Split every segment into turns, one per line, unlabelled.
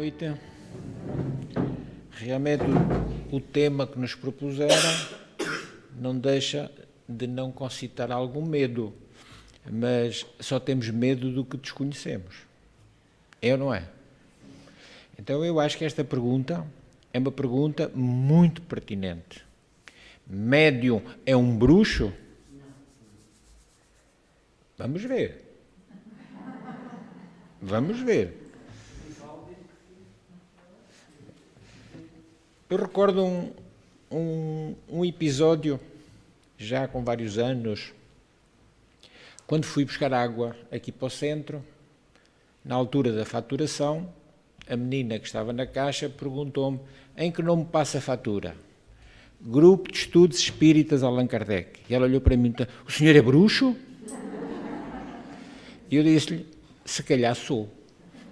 Noite. Realmente o tema que nos propuseram não deixa de não concitar algum medo, mas só temos medo do que desconhecemos. É ou não é? Então eu acho que esta pergunta é uma pergunta muito pertinente. Médium é um bruxo? Vamos ver. Vamos ver. Eu recordo um episódio, já com vários anos, quando fui buscar água aqui para o centro, na altura da faturação, a menina que estava na caixa perguntou-me em que nome passa a fatura. Grupo de Estudos Espíritas Allan Kardec. E ela olhou para mim e disse, o senhor é bruxo? E eu disse-lhe, se calhar sou.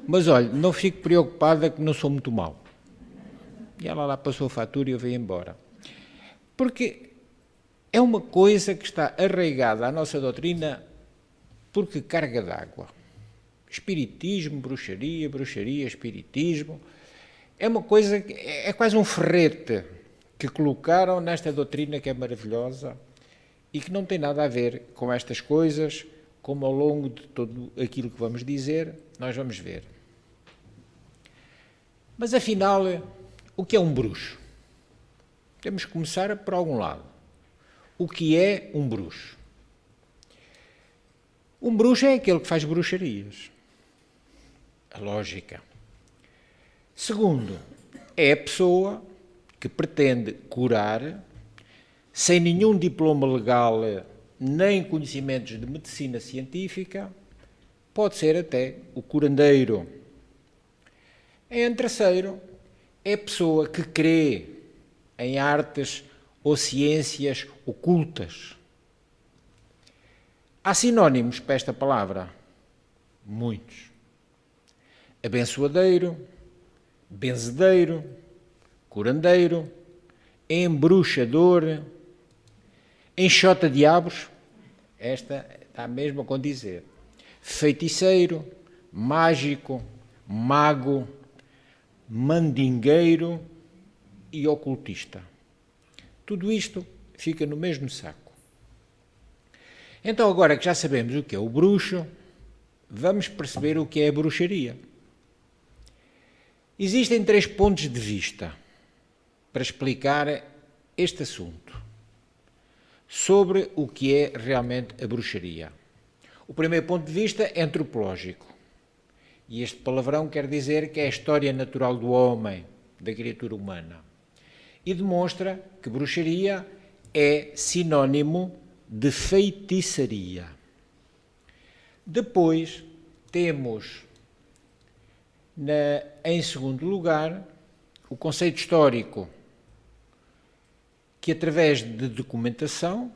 Mas olha, não fique preocupada que não sou muito mau. E ela lá passou a fatura e eu veio embora. Porque é uma coisa que está arraigada à nossa doutrina porque carga d'água. Espiritismo, bruxaria, bruxaria, espiritismo. É uma coisa, é quase um ferrete que colocaram nesta doutrina que é maravilhosa e que não tem nada a ver com estas coisas, como ao longo de todo aquilo que vamos dizer, nós vamos ver. Mas afinal, o que é um bruxo? Temos que começar por algum lado. O que é um bruxo? Um bruxo é aquele que faz bruxarias. A lógica. Segundo, é a pessoa que pretende curar, sem nenhum diploma legal, nem conhecimentos de medicina científica, pode ser até o curandeiro. Em terceiro, é a pessoa que crê em artes ou ciências ocultas. Há sinónimos para esta palavra? Muitos. Abençoadeiro, benzedeiro, curandeiro, embruxador, enxota-diabos, esta está mesmo a condizer, feiticeiro, mágico, mago, mandingueiro e ocultista. Tudo isto fica no mesmo saco. Então, agora que já sabemos o que é o bruxo, vamos perceber o que é a bruxaria. Existem 3 pontos de vista para explicar este assunto, sobre o que é realmente a bruxaria. O primeiro ponto de vista é antropológico. E este palavrão quer dizer que é a história natural do homem, da criatura humana. E demonstra que bruxaria é sinónimo de feitiçaria. Depois temos, em segundo lugar, o conceito histórico, que através de documentação,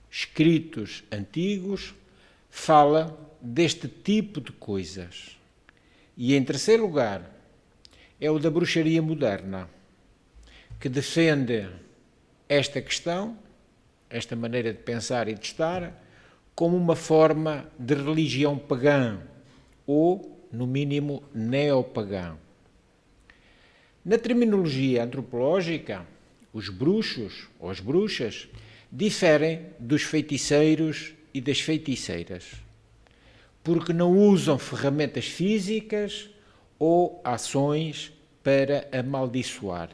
escritos antigos, fala deste tipo de coisas. E em terceiro lugar, é o da bruxaria moderna, que defende esta questão, esta maneira de pensar e de estar, como uma forma de religião pagã, ou, no mínimo, neopagã. Na terminologia antropológica, os bruxos, ou as bruxas, diferem dos feiticeiros e das feiticeiras, porque não usam ferramentas físicas ou ações para amaldiçoar.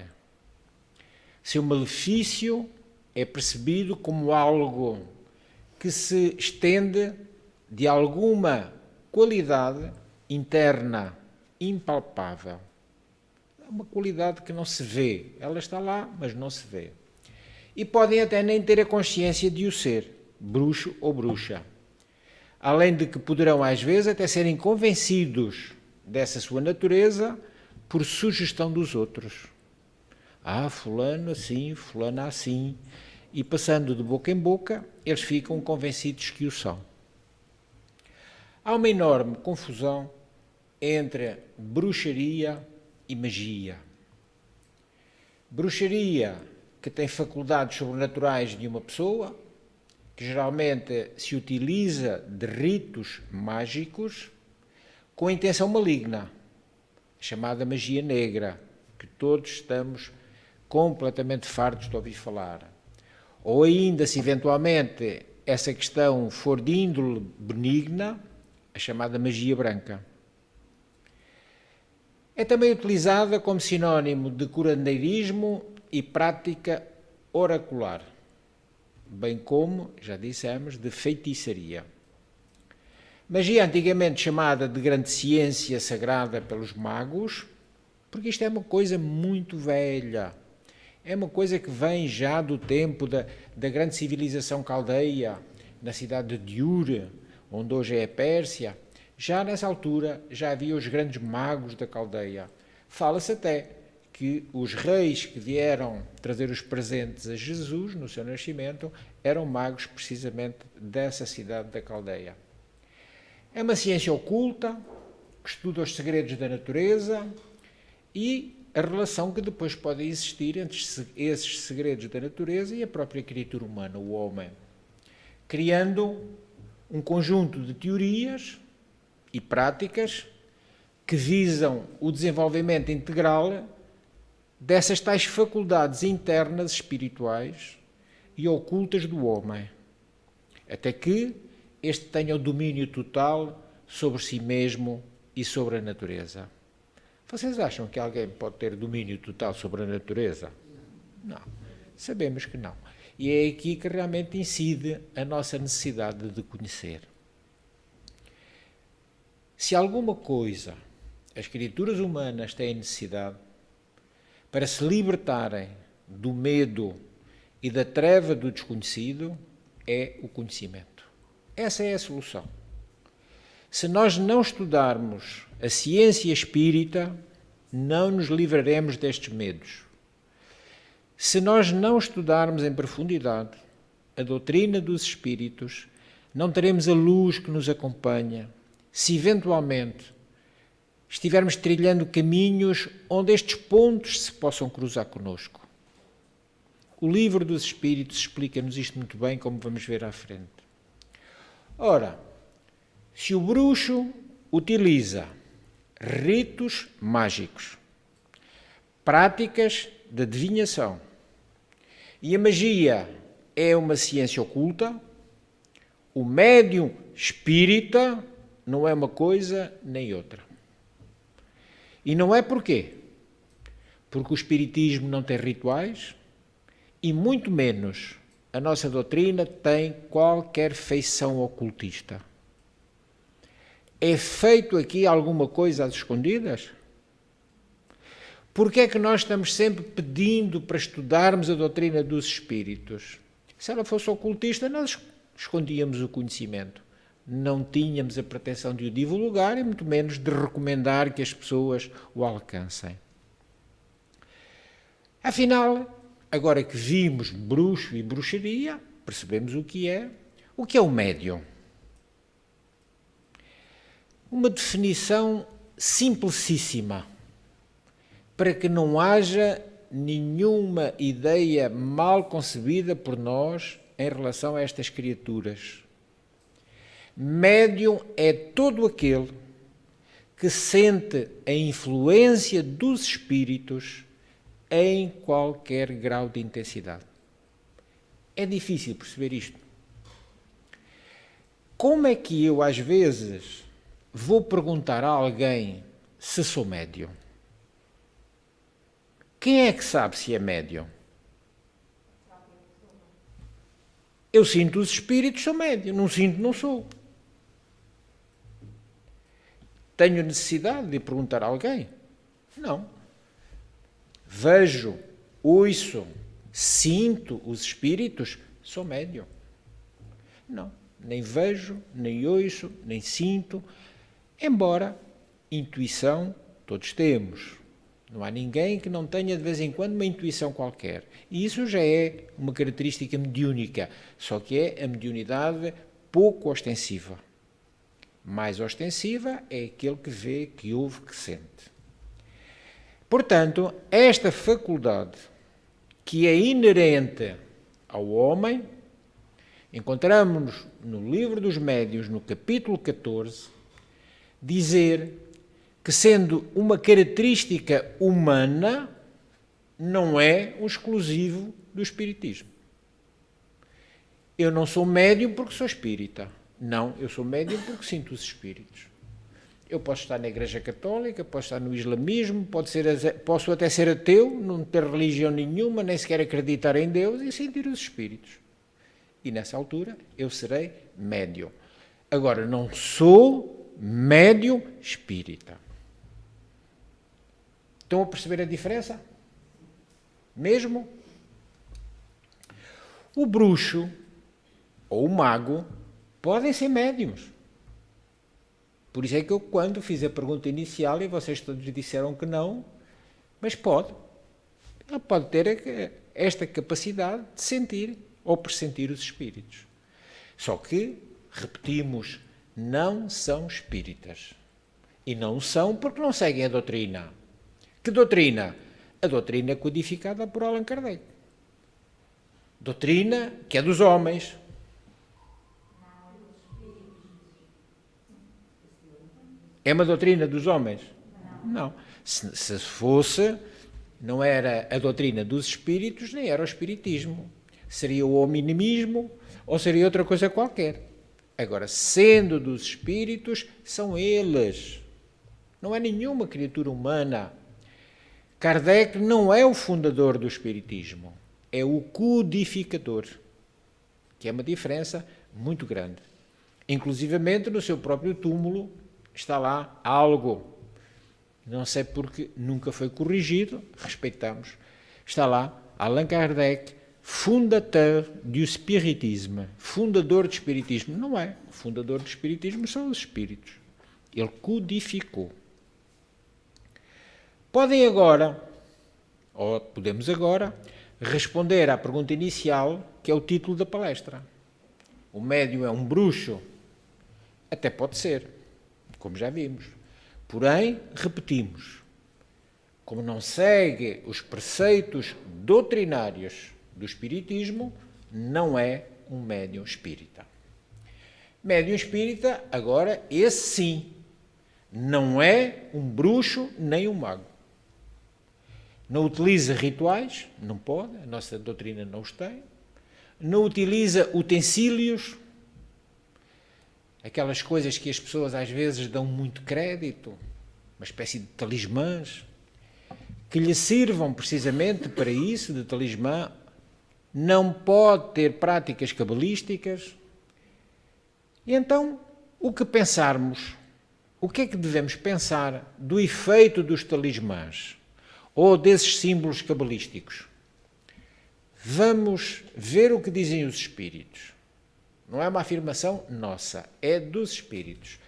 Seu malefício é percebido como algo que se estende de alguma qualidade interna impalpável. É uma qualidade que não se vê. Ela está lá, mas não se vê. E podem até nem ter a consciência de o ser, bruxo ou bruxa. Além de que poderão, às vezes, até serem convencidos dessa sua natureza por sugestão dos outros. Ah, fulano assim, fulana assim. E passando de boca em boca, eles ficam convencidos que o são. Há uma enorme confusão entre bruxaria e magia. Bruxaria, que tem faculdades sobrenaturais de uma pessoa, que geralmente se utiliza de ritos mágicos com intenção maligna, chamada magia negra, que todos estamos completamente fartos de ouvir falar. Ou ainda, se eventualmente essa questão for de índole benigna, a chamada magia branca. É também utilizada como sinónimo de curandeirismo e prática oracular, bem como, já dissemos, de feitiçaria. Magia antigamente chamada de grande ciência sagrada pelos magos, porque isto é uma coisa muito velha. É uma coisa que vem já do tempo da grande civilização caldeia, na cidade de Ur, onde hoje é a Pérsia. Já nessa altura já havia os grandes magos da caldeia. Fala-se até que os reis que vieram trazer os presentes a Jesus no seu nascimento eram magos precisamente dessa cidade da caldeia. É uma ciência oculta, que estuda os segredos da natureza e a relação que depois pode existir entre esses segredos da natureza e a própria criatura humana, o homem, criando um conjunto de teorias e práticas que visam o desenvolvimento integral dessas tais faculdades internas espirituais e ocultas do homem, até que este tenha o domínio total sobre si mesmo e sobre a natureza. Vocês acham que alguém pode ter domínio total sobre a natureza? Não. Sabemos que não. E é aqui que realmente incide a nossa necessidade de conhecer. Se alguma coisa as criaturas humanas têm necessidade para se libertarem do medo e da treva do desconhecido, é o conhecimento. Essa é a solução. Se nós não estudarmos a ciência espírita, não nos livraremos destes medos. Se nós não estudarmos em profundidade a doutrina dos espíritos, não teremos a luz que nos acompanha. Se eventualmente estivermos trilhando caminhos onde estes pontos se possam cruzar conosco. O livro dos Espíritos explica-nos isto muito bem, como vamos ver à frente. Ora, se o bruxo utiliza ritos mágicos, práticas de adivinhação, e a magia é uma ciência oculta, o médium espírita não é uma coisa nem outra. E não é porquê? Porque o espiritismo não tem rituais e muito menos a nossa doutrina tem qualquer feição ocultista. É feito aqui alguma coisa às escondidas? Porque é que nós estamos sempre pedindo para estudarmos a doutrina dos espíritos? Se ela fosse ocultista, nós escondíamos o conhecimento. Não tínhamos a pretensão de o divulgar e muito menos de recomendar que as pessoas o alcancem. Afinal, agora que vimos bruxo e bruxaria, percebemos o que é o médium. Uma definição simplicíssima, para que não haja nenhuma ideia mal concebida por nós em relação a estas criaturas. Médium é todo aquele que sente a influência dos espíritos em qualquer grau de intensidade. É difícil perceber isto. Como é que eu, às vezes, vou perguntar a alguém se sou médium? Quem é que sabe se é médium? Eu sinto os espíritos, sou médium. Não sinto, não sou. Tenho necessidade de perguntar a alguém? Não. Vejo, ouço, sinto os espíritos, sou médium. Não. Nem vejo, nem ouço, nem sinto. Embora intuição todos temos. Não há ninguém que não tenha de vez em quando uma intuição qualquer. E isso já é uma característica mediúnica, só que é a mediunidade pouco ostensiva. Mais ostensiva é aquele que vê, que ouve, que sente. Portanto, esta faculdade que é inerente ao homem, encontramos no Livro dos Médiuns, no capítulo 14, dizer que, sendo uma característica humana, não é um exclusivo do espiritismo. Eu não sou médium porque sou espírita. Não, eu sou médium porque sinto os espíritos. Eu posso estar na Igreja Católica, posso estar no Islamismo, posso até ser ateu, não ter religião nenhuma, nem sequer acreditar em Deus e sentir os espíritos. E nessa altura eu serei médium. Agora, não sou médium espírita. Estão a perceber a diferença? Mesmo? O bruxo ou o mago podem ser médiums. Por isso é que eu, quando fiz a pergunta inicial, e vocês todos disseram que não, mas pode. Ele pode ter esta capacidade de sentir ou pressentir os espíritos. Só que, repetimos, não são espíritas. E não são porque não seguem a doutrina. Que doutrina? A doutrina codificada por Allan Kardec. Doutrina que é dos homens. É uma doutrina dos homens? Não. Se fosse, não era a doutrina dos espíritos, nem era o espiritismo. Seria o hominismo ou seria outra coisa qualquer. Agora, sendo dos espíritos, são eles. Não é nenhuma criatura humana. Kardec não é o fundador do espiritismo, é o codificador, que é uma diferença muito grande. Inclusivamente, no seu próprio túmulo, está lá algo, não sei porque nunca foi corrigido, respeitamos, está lá Allan Kardec, fondateur do espiritismo, fundador do espiritismo. Não é, o fundador do espiritismo são os espíritos. Ele codificou. Podem agora, ou podemos agora, responder à pergunta inicial, que é o título da palestra. O médium é um bruxo? Até pode ser, como já vimos. Porém, repetimos, como não segue os preceitos doutrinários do espiritismo, não é um médium espírita. Médium espírita, agora, esse sim, não é um bruxo nem um mago. Não utiliza rituais, não pode, a nossa doutrina não os tem. Não utiliza utensílios, aquelas coisas que as pessoas às vezes dão muito crédito, uma espécie de talismãs, que lhe sirvam precisamente para isso, de talismã. Não pode ter práticas cabalísticas. E então, o que pensarmos? O que é que devemos pensar do efeito dos talismãs ou desses símbolos cabalísticos? Vamos ver o que dizem os espíritos. Não é uma afirmação nossa, é dos espíritos.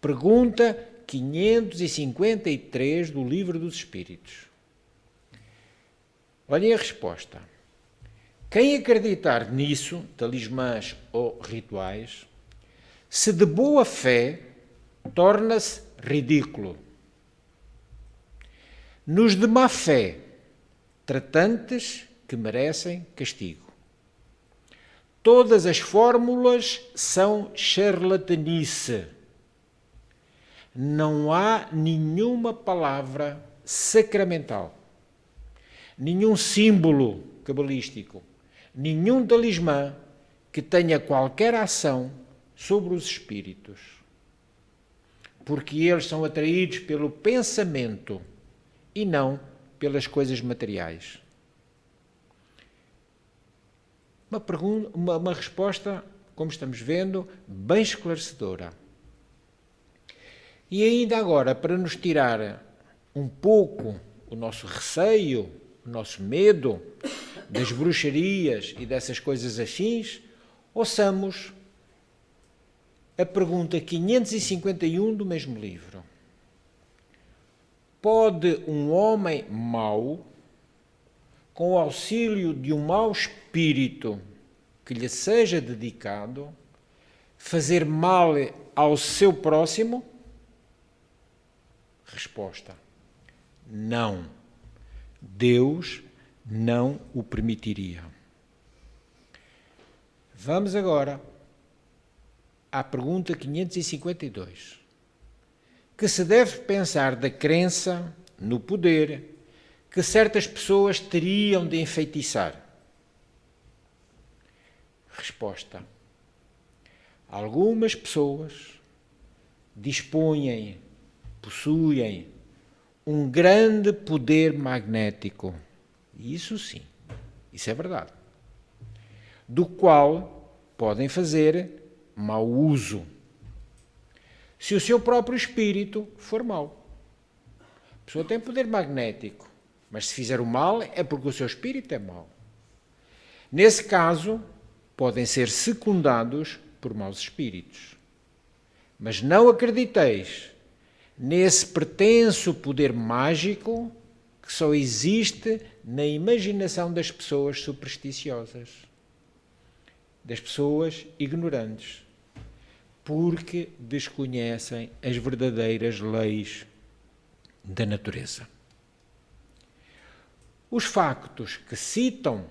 Pergunta 553 do Livro dos Espíritos. Olhem a resposta. Quem acreditar nisso, talismãs ou rituais, se de boa fé, torna-se ridículo. Nos de má fé, tratantes que merecem castigo. Todas as fórmulas são charlatanice. Não há nenhuma palavra sacramental, nenhum símbolo cabalístico, nenhum talismã que tenha qualquer ação sobre os espíritos, porque eles são atraídos pelo pensamento e não pelas coisas materiais. Uma resposta, como estamos vendo, bem esclarecedora. E ainda agora, para nos tirar um pouco o nosso receio, o nosso medo das bruxarias e dessas coisas afins, ouçamos a pergunta 551 do mesmo livro. Pode um homem mau, com o auxílio de um mau espírito que lhe seja dedicado, fazer mal ao seu próximo? Resposta: não. Deus não o permitiria. Vamos agora à pergunta 552, que se deve pensar da crença no poder que certas pessoas teriam de enfeitiçar? Resposta: algumas pessoas possuem um grande poder magnético. Isso sim, isso é verdade. Do qual podem fazer mau uso, se o seu próprio espírito for mau. A pessoa tem poder magnético, mas se fizer o mal é porque o seu espírito é mau. Nesse caso, podem ser secundados por maus espíritos. Mas não acrediteis nesse pretenso poder mágico que só existe na imaginação das pessoas supersticiosas, das pessoas ignorantes, porque desconhecem as verdadeiras leis da natureza. Os factos que citam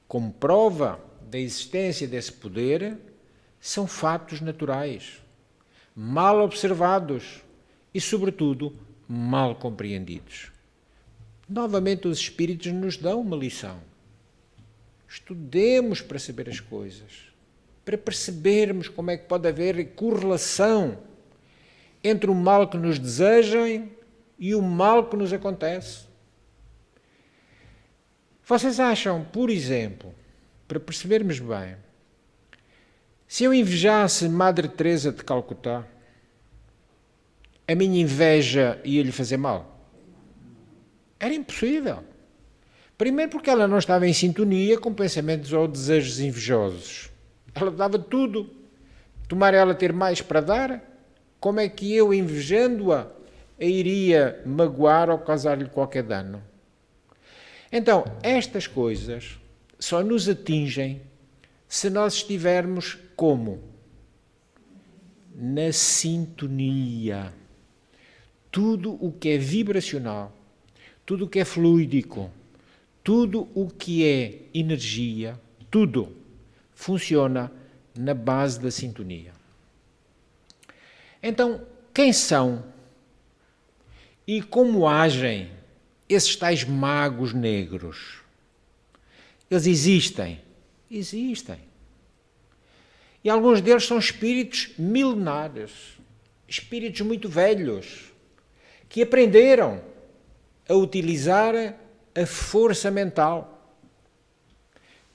como prova da existência desse poder são fatos naturais, mal observados e, sobretudo, mal compreendidos. Novamente, os espíritos nos dão uma lição. Estudemos para saber as coisas, para percebermos como é que pode haver correlação entre o mal que nos desejam e o mal que nos acontece. Vocês acham, por exemplo, para percebermos bem, se eu invejasse Madre Teresa de Calcutá, a minha inveja ia-lhe fazer mal? Era impossível. Primeiro porque ela não estava em sintonia com pensamentos ou desejos invejosos. Ela dava tudo. Tomara ela ter mais para dar, como é que eu, invejando-a, a iria magoar ou causar-lhe qualquer dano? Então, estas coisas só nos atingem se nós estivermos como? Na sintonia. Tudo o que é vibracional, tudo o que é fluídico, tudo o que é energia, tudo funciona na base da sintonia. Então, quem são e como agem esses tais magos negros? Eles existem? Existem. E alguns deles são espíritos milenares, espíritos muito velhos, que aprenderam a utilizar a força mental.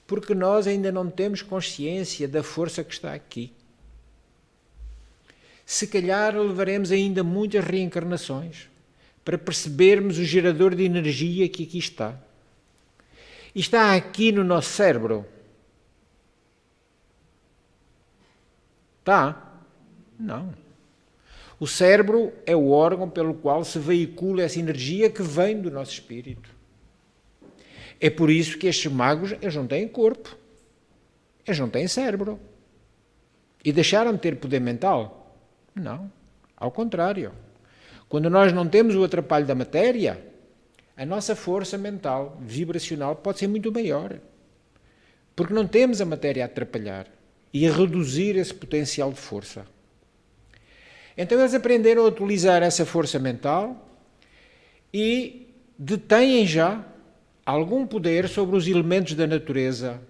Porque nós ainda não temos consciência da força que está aqui. Se calhar levaremos ainda muitas reencarnações para percebermos o gerador de energia que aqui está. E está aqui no nosso cérebro. Está? Não. O cérebro é o órgão pelo qual se veicula essa energia que vem do nosso espírito. É por isso que estes magos, eles não têm corpo. Eles não têm cérebro. E deixaram de ter poder mental? Não. Ao contrário. Quando nós não temos o atrapalho da matéria, a nossa força mental, vibracional, pode ser muito maior. Porque não temos a matéria a atrapalhar e a reduzir esse potencial de força. Então eles aprenderam a utilizar essa força mental e detêm já algum poder sobre os elementos da natureza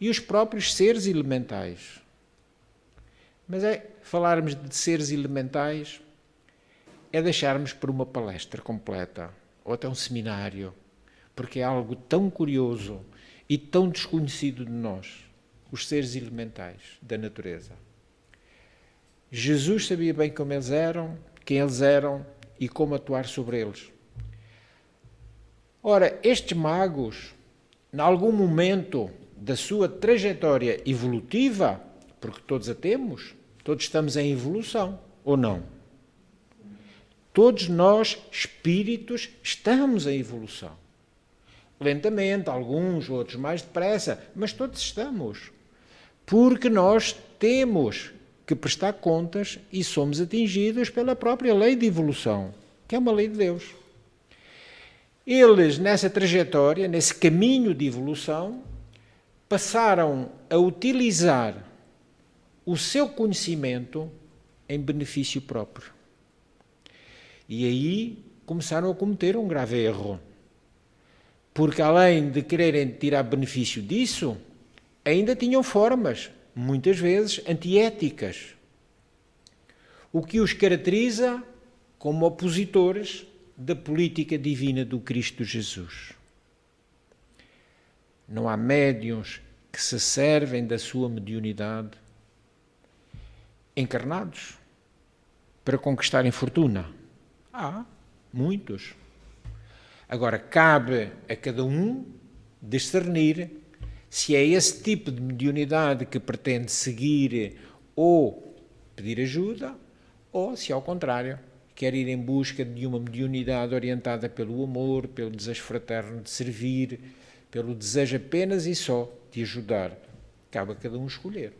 e os próprios seres elementais. Mas falarmos de seres elementais é deixarmos por uma palestra completa ou até um seminário, porque é algo tão curioso e tão desconhecido de nós, os seres elementais da natureza. Jesus sabia bem como eles eram, quem eles eram e como atuar sobre eles. Ora, estes magos, em algum momento da sua trajetória evolutiva, porque todos a temos, todos estamos em evolução, ou não? Todos nós, espíritos, estamos em evolução. Lentamente, alguns, outros mais depressa, mas todos estamos. Porque nós temos que prestar contas e somos atingidos pela própria lei de evolução, que é uma lei de Deus. Eles, nessa trajetória, nesse caminho de evolução, passaram a utilizar o seu conhecimento em benefício próprio. E aí começaram a cometer um grave erro. Porque além de quererem tirar benefício disso, ainda tinham formas, muitas vezes, antiéticas. O que os caracteriza como opositores da política divina do Cristo Jesus. Não há médiuns que se servem da sua mediunidade encarnados para conquistarem fortuna. Há muitos. Agora, cabe a cada um discernir se é esse tipo de mediunidade que pretende seguir ou pedir ajuda, ou se, ao contrário, quer ir em busca de uma mediunidade orientada pelo amor, pelo desejo fraterno de servir, pelo desejo apenas e só de ajudar. Cabe a cada um escolher.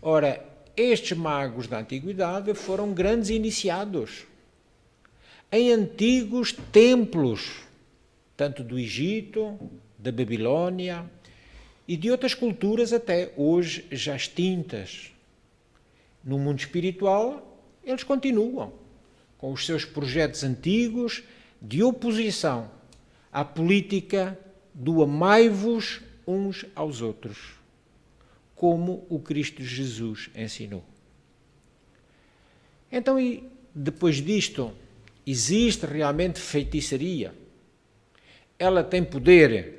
Ora, estes magos da antiguidade foram grandes iniciados em antigos templos, tanto do Egito, da Babilónia e de outras culturas até hoje já extintas. No mundo espiritual, eles continuam com os seus projetos antigos de oposição à política do amai-vos uns aos outros, como o Cristo Jesus ensinou. Então, e depois disto, existe realmente feitiçaria? Ela tem poder?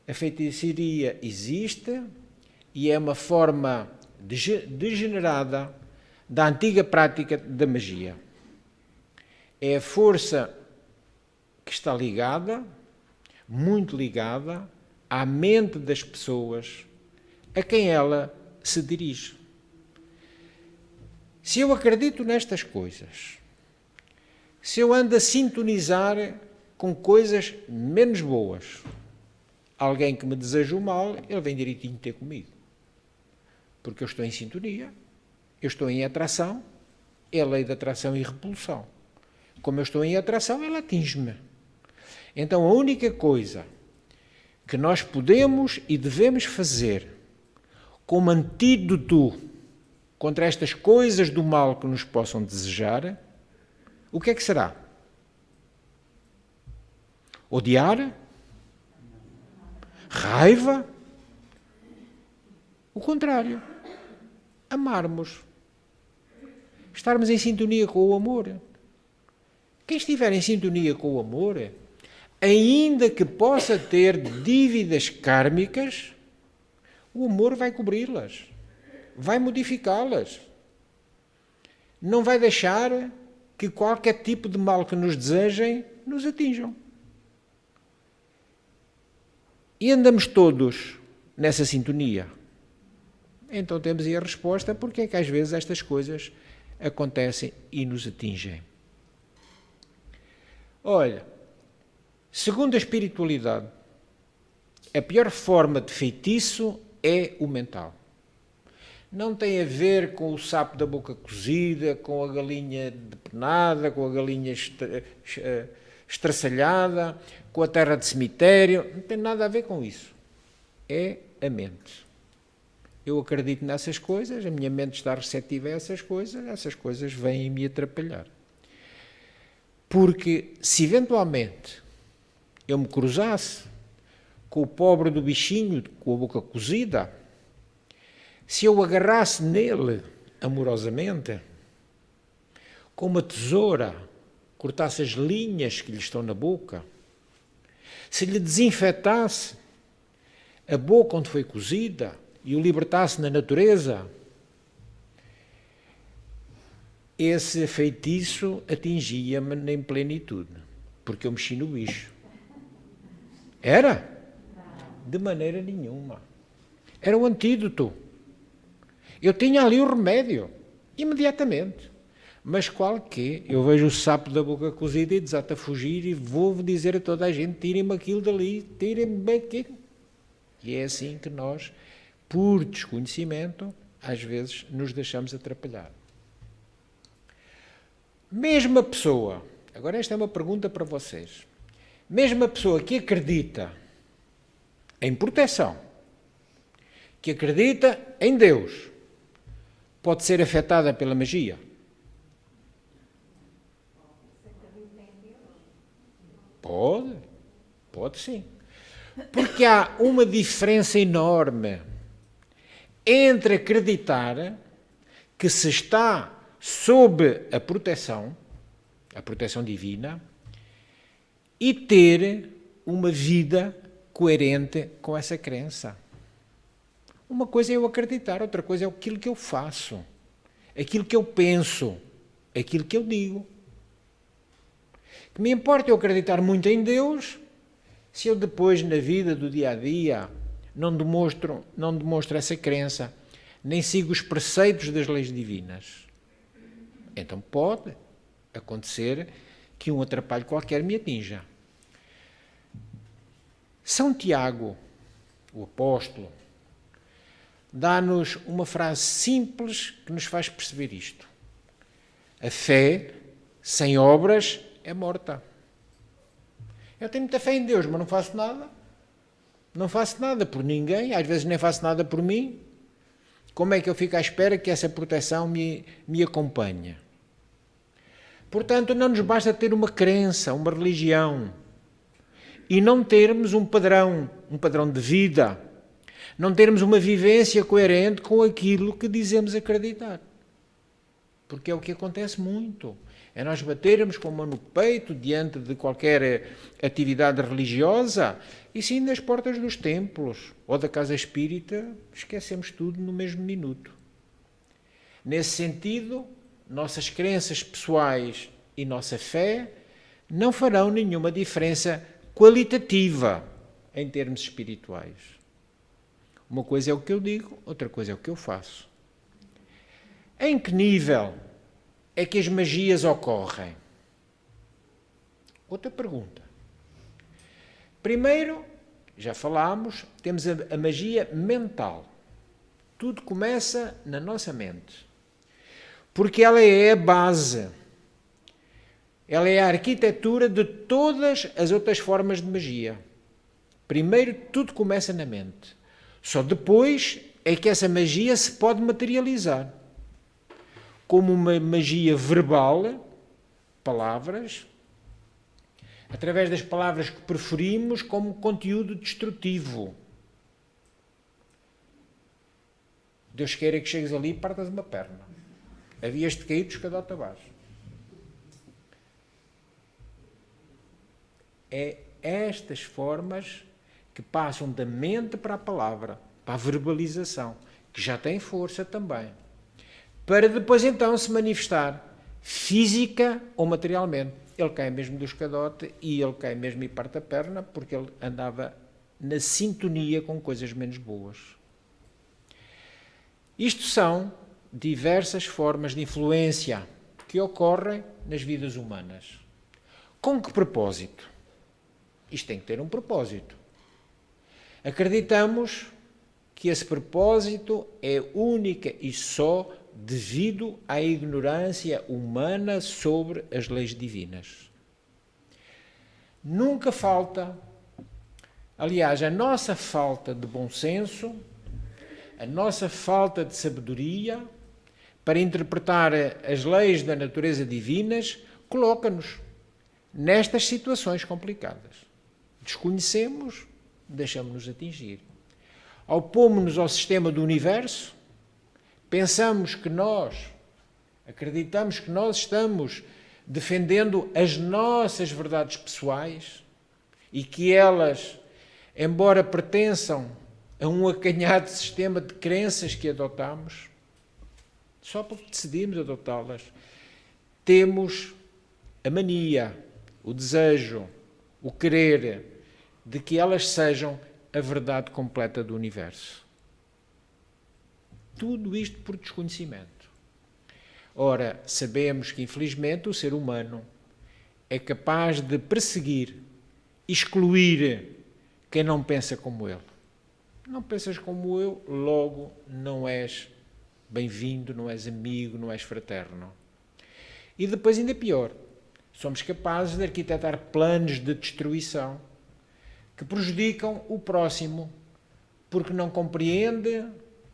A feitiçaria existe e é uma forma degenerada da antiga prática da magia. É a força que está ligada, muito ligada, à mente das pessoas a quem ela se dirige. Se eu acredito nestas coisas, se eu ando a sintonizar com coisas menos boas, alguém que me deseja o mal, ele vem direitinho ter comigo. Porque eu estou em sintonia, eu estou em atração, é a lei da atração e repulsão. Como eu estou em atração, ela atinge-me. Então a única coisa que nós podemos e devemos fazer como antídoto contra estas coisas do mal que nos possam desejar, o que é que será? Odiar? Raiva? O contrário. Amarmos. Estarmos em sintonia com o amor. Quem estiver em sintonia com o amor, ainda que possa ter dívidas kármicas, o amor vai cobri-las, vai modificá-las. Não vai deixar que qualquer tipo de mal que nos desejem nos atinjam. E andamos todos nessa sintonia. Então temos aí a resposta porque é que às vezes estas coisas acontecem e nos atingem. Olha, segundo a espiritualidade, a pior forma de feitiço é o mental. Não tem a ver com o sapo da boca cozida, com a galinha depenada, com a galinha estraçalhada, com a terra de cemitério. Não tem nada a ver com isso. É a mente. Eu acredito nessas coisas, a minha mente está receptiva a essas coisas vêm me atrapalhar. Porque se eventualmente eu me cruzasse com o pobre do bichinho com a boca cozida, se eu agarrasse nele amorosamente, com uma tesoura, cortasse as linhas que lhe estão na boca, se lhe desinfetasse a boca onde foi cozida e o libertasse na natureza, esse feitiço atingia-me em plenitude, porque eu mexi no bicho. Era? De maneira nenhuma. Era o antídoto. Eu tinha ali o remédio, imediatamente. Mas qual que? Eu vejo o sapo da boca cozida e desata a fugir e vou dizer a toda a gente, tirem-me aquilo dali, tirem-me aquilo. E é assim que nós, por desconhecimento, às vezes nos deixamos atrapalhar. Mesmo a pessoa, agora esta é uma pergunta para vocês, mesmo a pessoa que acredita em proteção, que acredita em Deus, pode ser afetada pela magia? Pode, pode sim. Porque há uma diferença enorme entre acreditar que se está sob a proteção divina, e ter uma vida coerente com essa crença. Uma coisa é eu acreditar, outra coisa é aquilo que eu faço, aquilo que eu penso, aquilo que eu digo. Que me importa eu acreditar muito em Deus, se eu depois na vida do dia a dia não demonstro essa crença, nem sigo os preceitos das leis divinas. Então pode acontecer que um atrapalho qualquer me atinja. São Tiago, o apóstolo, dá-nos uma frase simples que nos faz perceber isto. A fé sem obras é morta. Eu tenho muita fé em Deus, mas não faço nada. Não faço nada por ninguém, às vezes nem faço nada por mim. Como é que eu fico à espera que essa proteção me acompanhe? Portanto, não nos basta ter uma crença, uma religião, e não termos um padrão de vida, não termos uma vivência coerente com aquilo que dizemos acreditar. Porque é o que acontece muito. É nós batermos com a mão no peito diante de qualquer atividade religiosa e sim nas portas dos templos ou da casa espírita esquecemos tudo no mesmo minuto. Nesse sentido, nossas crenças pessoais e nossa fé não farão nenhuma diferença qualitativa em termos espirituais. Uma coisa é o que eu digo, outra coisa é o que eu faço. Em que nível é que as magias ocorrem? Outra pergunta. Primeiro, já falámos, temos a magia mental. Tudo começa na nossa mente. Porque ela é a base. Ela é a arquitetura de todas as outras formas de magia. Primeiro, tudo começa na mente. Só depois é que essa magia se pode materializar. Como uma magia verbal, palavras, através das palavras que preferimos como conteúdo destrutivo. Deus queira que chegues ali e partas uma perna. Havias de cair de escadote abaixo. É estas formas que passam da mente para a palavra, para a verbalização, que já tem força também, para depois então se manifestar física ou materialmente. Ele cai mesmo do escadote e ele cai mesmo e parte a perna porque ele andava na sintonia com coisas menos boas. Isto são diversas formas de influência que ocorrem nas vidas humanas. Com que propósito? Isto tem que ter um propósito. Acreditamos que esse propósito é única e só devido à ignorância humana sobre as leis divinas. Nunca falta, aliás, a nossa falta de bom senso, a nossa falta de sabedoria para interpretar as leis da natureza divinas coloca-nos nestas situações complicadas. Desconhecemos, deixamos-nos atingir. Opomos-nos ao sistema do universo, pensamos que acreditamos que nós estamos defendendo as nossas verdades pessoais e que elas, embora pertençam a um acanhado sistema de crenças que adotamos, só porque decidimos adotá-las, temos a mania, o desejo, o querer de que elas sejam a verdade completa do universo. Tudo isto por desconhecimento. Ora, sabemos que, infelizmente, o ser humano é capaz de perseguir, excluir quem não pensa como ele. Não pensas como eu, logo não és bem-vindo, não és amigo, não és fraterno. E depois ainda pior, somos capazes de arquitetar planos de destruição que prejudicam o próximo, porque não compreende,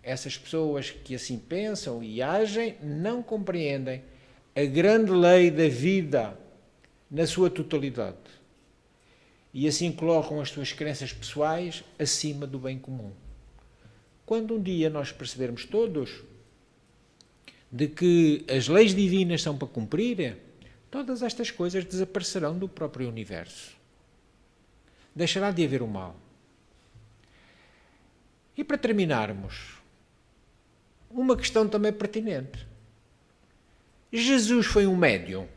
essas pessoas que assim pensam e agem, não compreendem a grande lei da vida na sua totalidade. E assim colocam as suas crenças pessoais acima do bem comum. Quando um dia nós percebermos todos de que as leis divinas são para cumprir, todas estas coisas desaparecerão do próprio universo. Deixará de haver o mal. E para terminarmos, uma questão também pertinente. Jesus foi um médium?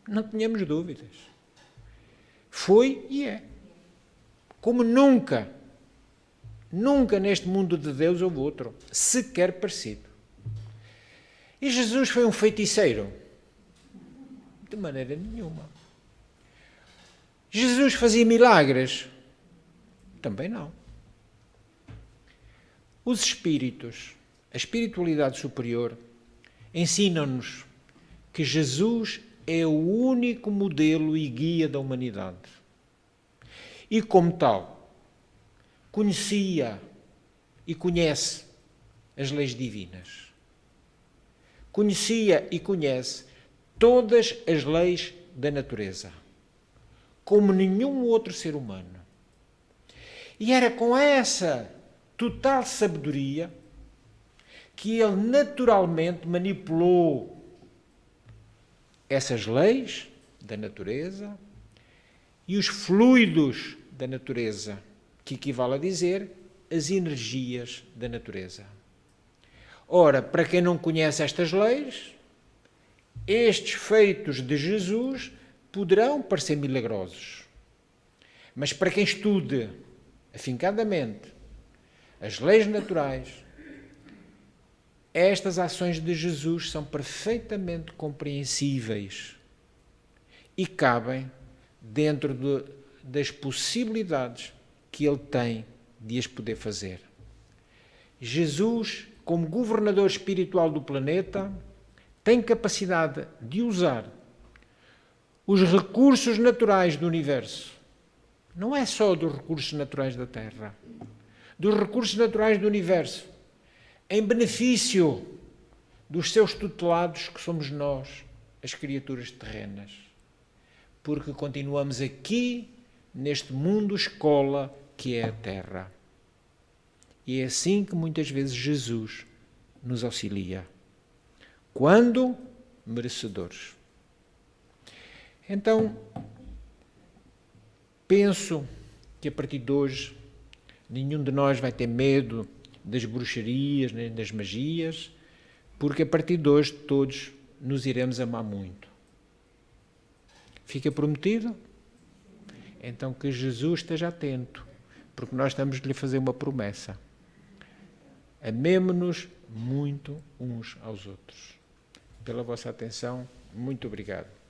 Não tenhamos dúvidas. Foi e é. Como nunca neste mundo de Deus houve outro, sequer parecido. E Jesus foi um feiticeiro? De maneira nenhuma. Jesus fazia milagres? Também não. Os espíritos, a espiritualidade superior, ensinam-nos que Jesus é o único modelo e guia da humanidade. E como tal, conhecia e conhece as leis divinas. Conhecia e conhece todas as leis da natureza, como nenhum outro ser humano. E era com essa total sabedoria que ele naturalmente manipulou essas leis da natureza e os fluidos da natureza, que equivale a dizer as energias da natureza. Ora, para quem não conhece estas leis, estes feitos de Jesus poderão parecer milagrosos. Mas para quem estude afincadamente as leis naturais, estas ações de Jesus são perfeitamente compreensíveis e cabem dentro das possibilidades que ele tem de as poder fazer. Jesus, como governador espiritual do planeta, tem capacidade de usar os recursos naturais do universo. Não é só dos recursos naturais da Terra, dos recursos naturais do universo, em benefício dos seus tutelados, que somos nós, as criaturas terrenas. Porque continuamos aqui, neste mundo escola que é a Terra. E é assim que muitas vezes Jesus nos auxilia. Quando merecedores. Então, penso que a partir de hoje nenhum de nós vai ter medo das bruxarias, nem das magias, porque a partir de hoje todos nos iremos amar muito. Fica prometido? Então que Jesus esteja atento, porque nós estamos de lhe fazer uma promessa. Amemo-nos muito uns aos outros. Pela vossa atenção, muito obrigado.